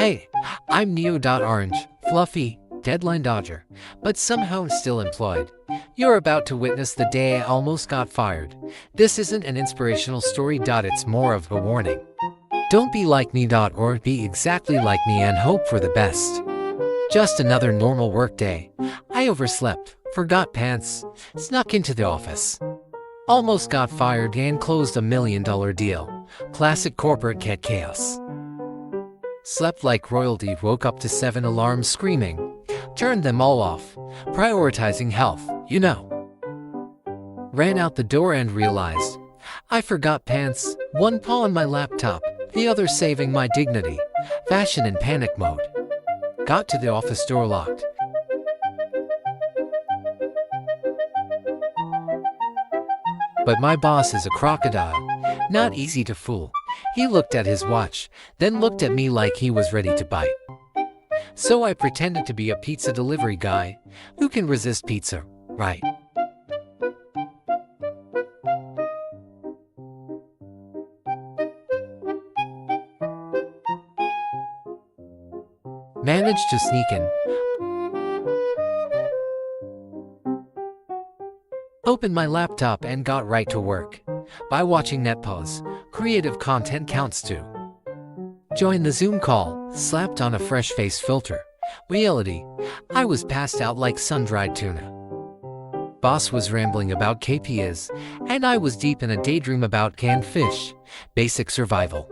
Hey, I'm Neo.Orange, fluffy, deadline dodger, but somehow still employed. You're about to witness the day I almost got fired. This isn't an inspirational story. It's more of a warning. Don't be like me. Or be exactly like me and hope for the best. Just another normal work day. I overslept, forgot pants, snuck into the office. Almost got fired and closed $1 million deal. Classic corporate cat chaos. Slept like royalty, woke up to 7 alarms screaming. Turned them all off, prioritizing health, you know. Ran out the door and realized I forgot pants, one paw on my laptop, the other saving my dignity. Fashion in panic mode. Got to the office door locked. But my boss is a crocodile, not easy to fool. He looked at his watch, then looked at me like he was ready to bite. So I pretended to be a pizza delivery guy. Who can resist pizza, right? Managed to sneak in. Opened my laptop and got right to work. By watching NetPause, creative content counts too. Joined the Zoom call, slapped on a fresh face filter. Reality, I was passed out like sun-dried tuna. Boss was rambling about KPIs, and I was deep in a daydream about canned fish. Basic survival.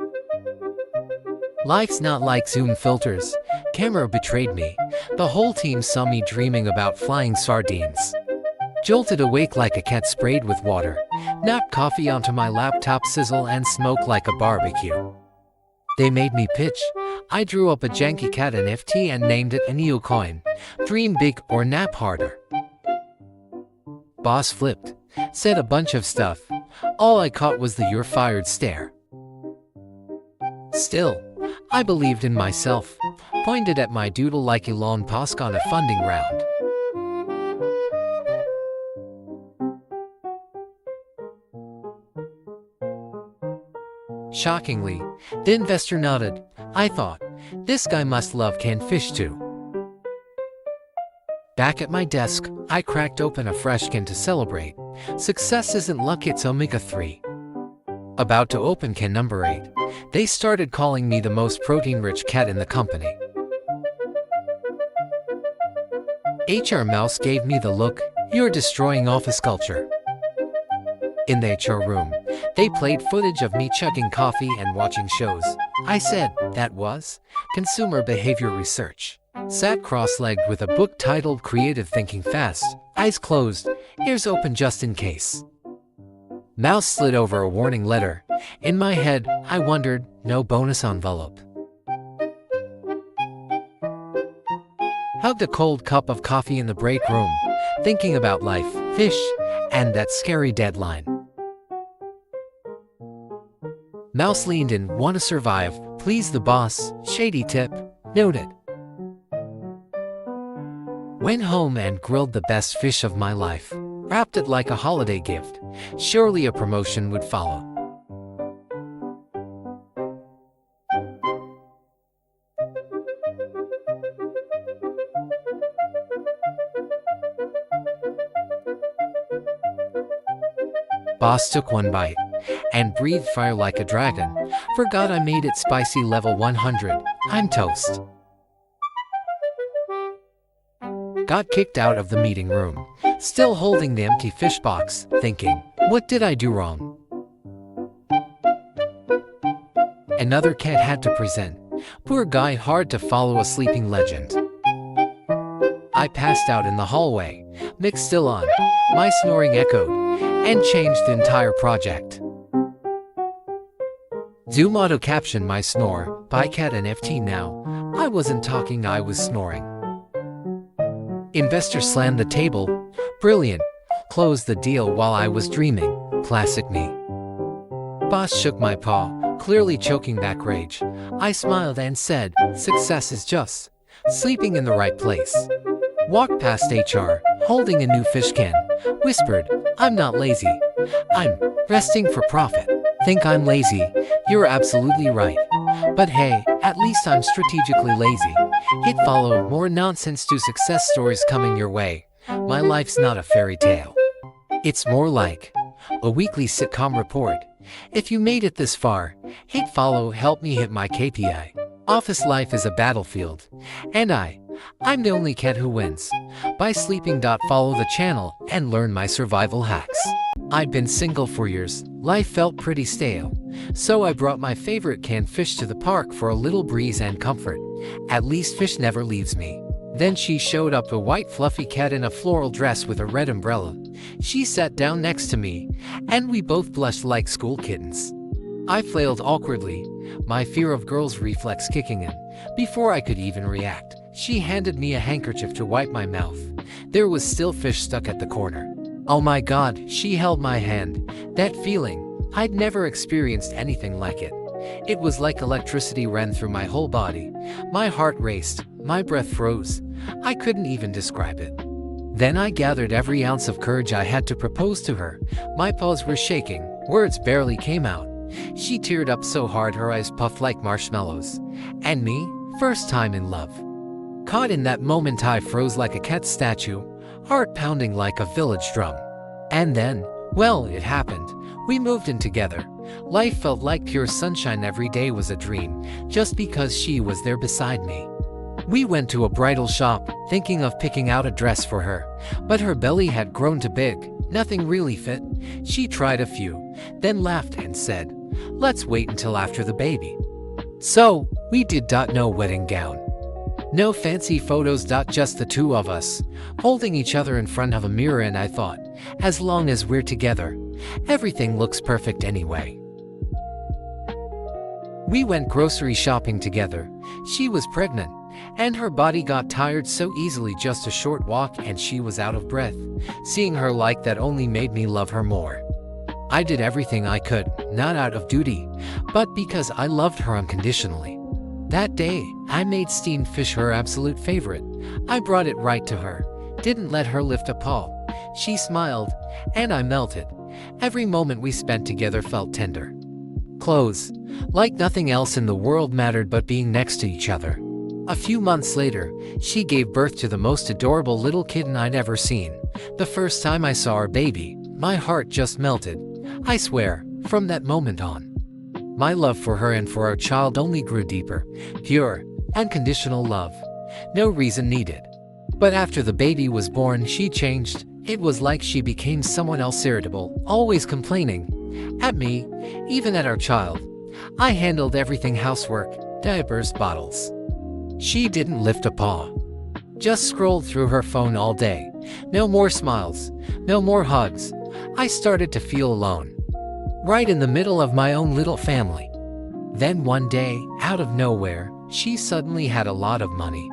Life's not like Zoom filters. Camera betrayed me. The whole team saw me dreaming about flying sardines. Jolted awake like a cat sprayed with water. Knocked coffee onto my laptop, sizzle and smoke like a barbecue. They made me pitch. I drew up a janky cat NFT and named it a Neocoin. Dream big or nap harder. Boss flipped. Said a bunch of stuff. All I caught was the "you're fired" stare. Still, I believed in myself. Pointed at my doodle like Elon Musk on a funding round. Shockingly, the investor nodded. I thought, this guy must love canned fish too. Back at my desk, I cracked open a fresh can to celebrate. Success isn't luck, it's omega-3. About to open can number 8. They started calling me the most protein-rich cat in the company. HR Mouse gave me the look, "You're destroying office culture." In the HR room, they played footage of me chugging coffee and watching shows. I said, that was consumer behavior research. Sat cross-legged with a book titled Creative Thinking Fast, eyes closed, ears open just in case. Mouse slid over a warning letter. In my head, I wondered, no bonus envelope. Hugged a cold cup of coffee in the break room, thinking about life, fish, and that scary deadline. Mouse leaned in, "Wanna survive, please the boss, shady tip, noted." Went home and grilled the best fish of my life. Wrapped it like a holiday gift. Surely a promotion would follow. Boss took one bite and breathed fire like a dragon. Forgot I made it spicy level 100. I'm toast. Got kicked out of the meeting room, still holding the empty fish box, thinking, what did I do wrong? Another cat had to present. Poor guy, hard to follow a sleeping legend. I passed out in the hallway, mic still on, my snoring echoed, and changed the entire project. Zoom auto caption my snore, buy cat NFT now. I wasn't talking, I was snoring. Investor slammed the table. Brilliant. Closed the deal while I was dreaming. Classic me. Boss shook my paw, clearly choking back rage. I smiled and said, success is just sleeping in the right place. Walked past HR, holding a new fish can. Whispered, I'm not lazy. I'm resting for profit. Think I'm lazy? You're absolutely right. But hey, at least I'm strategically lazy. Hit follow, more nonsense to success stories coming your way. My life's not a fairy tale. It's more like a weekly sitcom report. If you made it this far, hit follow, help me hit my KPI. Office life is a battlefield. And I'm the only cat who wins. By sleeping. Follow the channel and learn my survival hacks. I've been single for years. Life felt pretty stale. So I brought my favorite canned fish to the park for a little breeze and comfort. At least fish never leaves me. Then she showed up, a white fluffy cat in a floral dress with a red umbrella. She sat down next to me, and we both blushed like school kittens. I flailed awkwardly, my fear of girls' reflex kicking in. Before I could even react, she handed me a handkerchief to wipe my mouth. There was still fish stuck at the corner. Oh my God, she held my hand. That feeling, I'd never experienced anything like it. It was like electricity ran through my whole body. My heart raced, my breath froze. I couldn't even describe it. Then I gathered every ounce of courage I had to propose to her. My paws were shaking, words barely came out. She teared up so hard her eyes puffed like marshmallows. And me, first time in love. Caught in that moment, I froze like a cat statue, heart pounding like a village drum. And then, well, it happened. We moved in together. Life felt like pure sunshine, every day was a dream, just because she was there beside me. We went to a bridal shop, thinking of picking out a dress for her, but her belly had grown too big, nothing really fit. She tried a few, then laughed and said, "Let's wait until after the baby." So, we did. No wedding gown. No fancy photos. Just the two of us, holding each other in front of a mirror, and I thought, as long as we're together, everything looks perfect anyway. We went grocery shopping together. She was pregnant, and her body got tired so easily, just a short walk and she was out of breath. Seeing her like that only made me love her more. I did everything I could, not out of duty, but because I loved her unconditionally. That day, I made steamed fish her absolute favorite. I brought it right to her, didn't let her lift a paw. She smiled, and I melted. Every moment we spent together felt tender. Close, like nothing else in the world mattered but being next to each other. A few months later, she gave birth to the most adorable little kitten I'd ever seen. The first time I saw her baby, my heart just melted. I swear, from that moment on, my love for her and for our child only grew deeper, pure, unconditional love. No reason needed. But after the baby was born, she changed. It was like she became someone else, irritable, always complaining. At me, even at our child. I handled everything: housework, diapers, bottles. She didn't lift a paw. Just scrolled through her phone all day. No more smiles, no more hugs. I started to feel alone. Right in the middle of my own little family. Then one day, out of nowhere, she suddenly had a lot of money.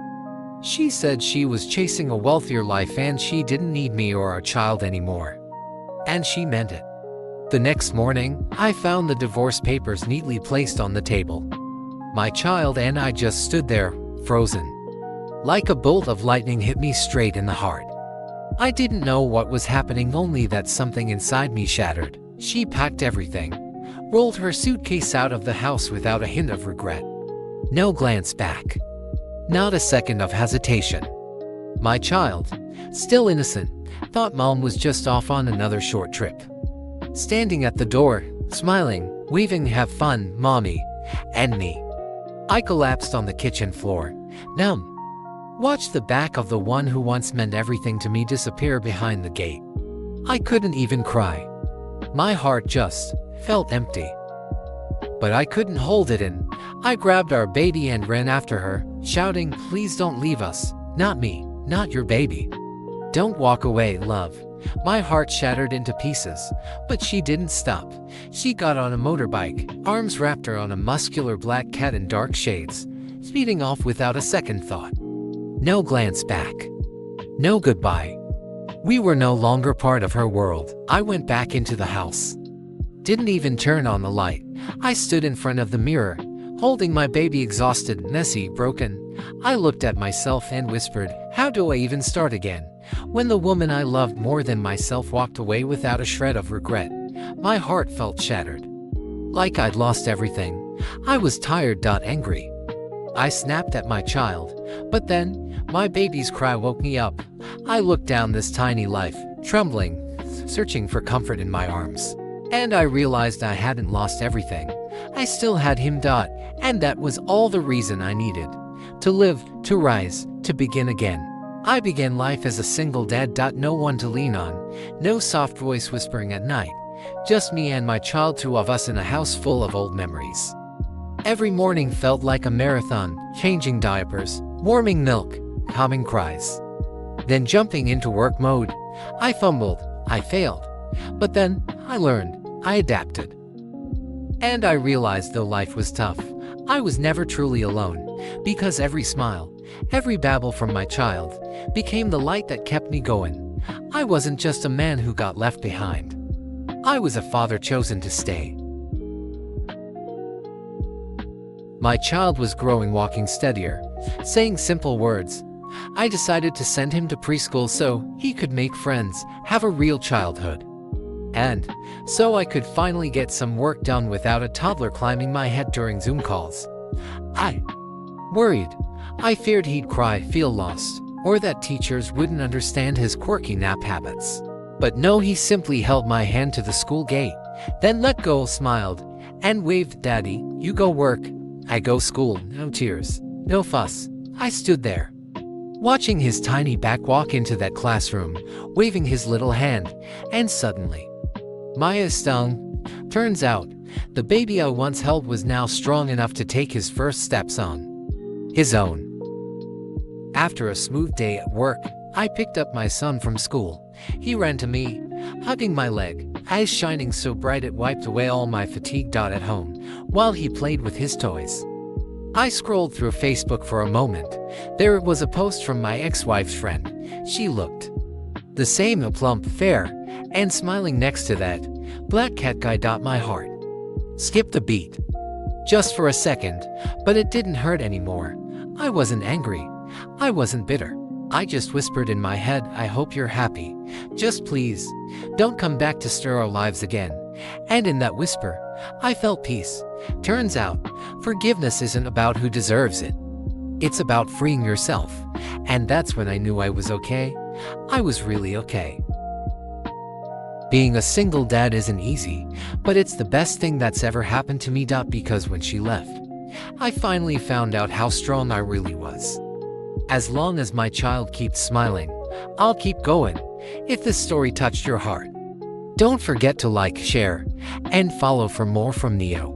She said she was chasing a wealthier life and she didn't need me or our child anymore. And she meant it. The next morning, I found the divorce papers neatly placed on the table. My child and I just stood there, frozen. Like a bolt of lightning hit me straight in the heart. I didn't know what was happening, only that something inside me shattered. She packed everything, rolled her suitcase out of the house without a hint of regret. No glance back. Not a second of hesitation. My child, still innocent, thought mom was just off on another short trip. Standing at the door, smiling, waving, "Have fun, mommy," and me. I collapsed on the kitchen floor, numb. Watched the back of the one who once meant everything to me disappear behind the gate. I couldn't even cry. My heart just felt empty. But I couldn't hold it in. I grabbed our baby and ran after her, shouting, "Please don't leave us. Not me, not your baby. Don't walk away, love." My heart shattered into pieces, but she didn't stop. She got on a motorbike, arms wrapped around a muscular black cat in dark shades, speeding off without a second thought. No glance back. No goodbye. We were no longer part of her world. I went back into the house. Didn't even turn on the light. I stood in front of the mirror, holding my baby, exhausted, messy, broken. I looked at myself and whispered, "How do I even start again?" When the woman I loved more than myself walked away without a shred of regret, my heart felt shattered. Like I'd lost everything. I was tired, angry. I snapped at my child, but then my baby's cry woke me up. I looked down this tiny life, trembling, searching for comfort in my arms. And I realized I hadn't lost everything. I still had him, and that was all the reason I needed. To live, to rise, to begin again. I began life as a single dad. No one to lean on, no soft voice whispering at night. Just me and my child, two of us in a house full of old memories. Every morning felt like a marathon, changing diapers, warming milk, calming cries. Then jumping into work mode. I fumbled, I failed. But then, I learned, I adapted. And I realized though life was tough, I was never truly alone, because every smile, every babble from my child, became the light that kept me going. I wasn't just a man who got left behind. I was a father chosen to stay. My child was growing, walking steadier, saying simple words. I decided to send him to preschool so he could make friends, have a real childhood. And so I could finally get some work done without a toddler climbing my head during Zoom calls. I worried. I feared he'd cry, feel lost, or that teachers wouldn't understand his quirky nap habits. But no, he simply held my hand to the school gate, then let go, smiled, and waved. Daddy, you go work, I go school. No tears, no fuss. I stood there, watching his tiny back walk into that classroom, waving his little hand, and suddenly, Maya stung. Turns out, the baby I once held was now strong enough to take his first steps on his own. After a smooth day at work, I picked up my son from school. He ran to me, hugging my leg, eyes shining so bright it wiped away all my fatigue. At home, while he played with his toys, I scrolled through Facebook for a moment. There was a post from my ex-wife's friend. She looked the same, a plump, fair, and smiling next to that black cat guy. My heart skipped a beat. Just for a second, but it didn't hurt anymore. I wasn't angry. I wasn't bitter. I just whispered in my head, I hope you're happy. Just please, don't come back to stir our lives again. And in that whisper, I felt peace. Turns out, forgiveness isn't about who deserves it. It's about freeing yourself. And that's when I knew I was okay. I was really okay. Being a single dad isn't easy, but it's the best thing that's ever happened to me. Because when she left, I finally found out how strong I really was. As long as my child keeps smiling, I'll keep going. If this story touched your heart, don't forget to like, share, and follow for more from Neo.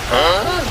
Huh?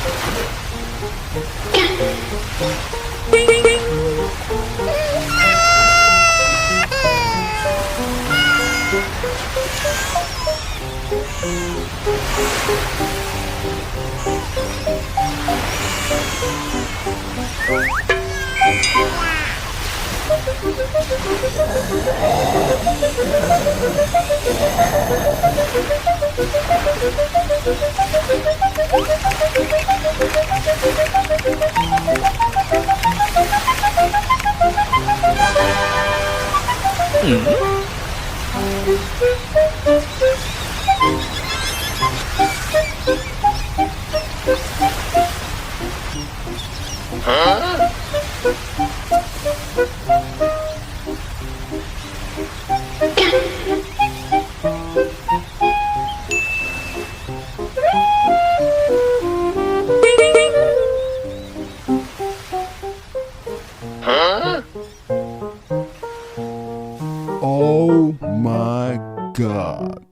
Oh my God.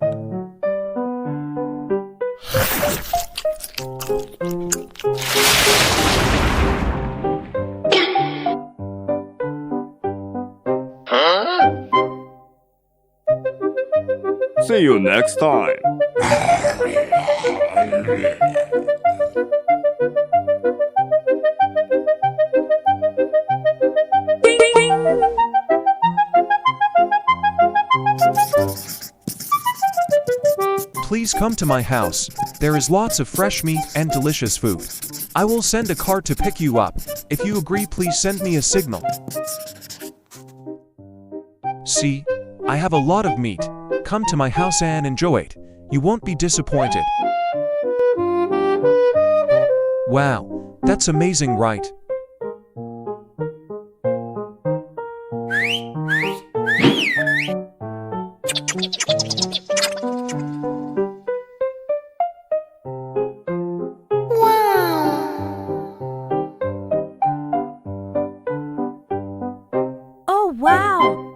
See you next time. Please come to my house. There is lots of fresh meat and delicious food. I will send a car to pick you up. If you agree, please send me a signal. See, I have a lot of meat. Come to my house and enjoy it. You won't be disappointed. Wow, that's amazing, right? Oh, wow!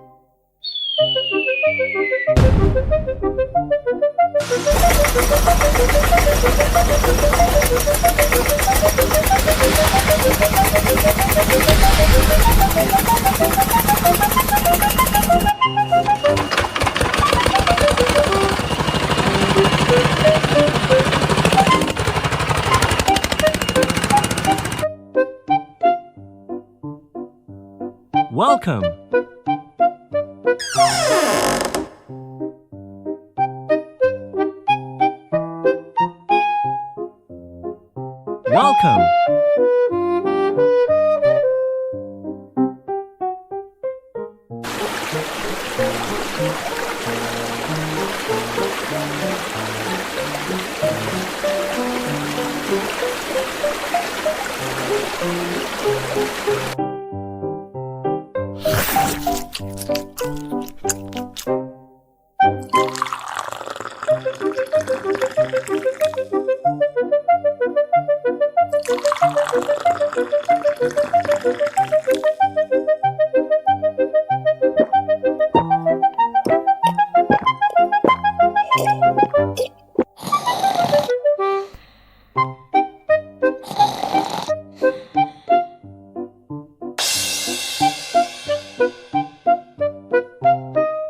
Welcome. Welcome.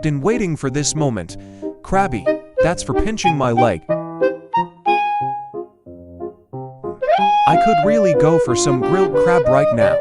Been waiting for this moment. Krabby, that's for pinching my leg. I could really go for some grilled crab right now.